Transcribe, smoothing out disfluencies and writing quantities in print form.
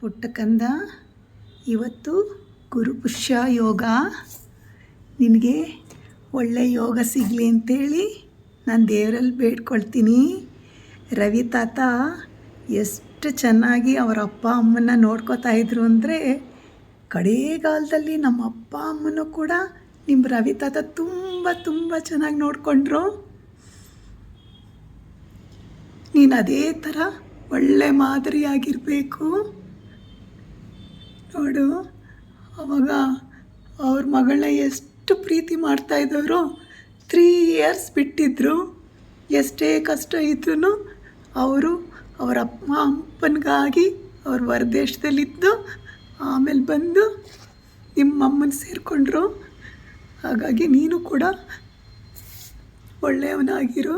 ಪುಟ್ಟ ಕಂದ, ಇವತ್ತು ಗುರುಪುಷ್ಯ ಯೋಗ. ನಿನಗೆ ಒಳ್ಳೆ ಯೋಗ ಸಿಗಲಿ ಅಂತೇಳಿ ನಾನು ದೇವರಲ್ಲಿ ಬೇಡ್ಕೊಳ್ತೀನಿ. ರವಿ ತಾತ ಎಷ್ಟು ಚೆನ್ನಾಗಿ ಅವರ ಅಪ್ಪ ಅಮ್ಮನ ನೋಡ್ಕೋತಾ ಇದ್ರು ಅಂದರೆ, ಕಡೆಗಾಲದಲ್ಲಿ ನಮ್ಮ ಅಪ್ಪ ಅಮ್ಮನೂ ಕೂಡ ನಿಮ್ಮ ರವಿ ತಾತ ತುಂಬ ಚೆನ್ನಾಗಿ ನೋಡಿಕೊಂಡ್ರು. ನೀನು ಅದೇ ಥರ ಒಳ್ಳೆ ಮಾದರಿಯಾಗಿರಬೇಕು. ನೋಡು, ಅವಾಗ ಅವ್ರ ಮಗಳನ್ನ ಎಷ್ಟು ಪ್ರೀತಿ ಮಾಡ್ತಾಯಿದ್ದವರು. 3 years ಬಿಟ್ಟಿದ್ದರು. ಎಷ್ಟೇ ಕಷ್ಟ ಇದ್ರೂ ಅವರು ಅವರ ಅಪ್ಪ ಅಪ್ಪನಿಗಾಗಿ ಅವ್ರ ಹೊರದೇಶದಲ್ಲಿದ್ದು ಆಮೇಲೆ ಬಂದು ನಿಮ್ಮಮ್ಮನ ಸೇರಿಕೊಂಡ್ರು. ಹಾಗಾಗಿ ನೀನು ಕೂಡ ಒಳ್ಳೆಯವನಾಗಿರು.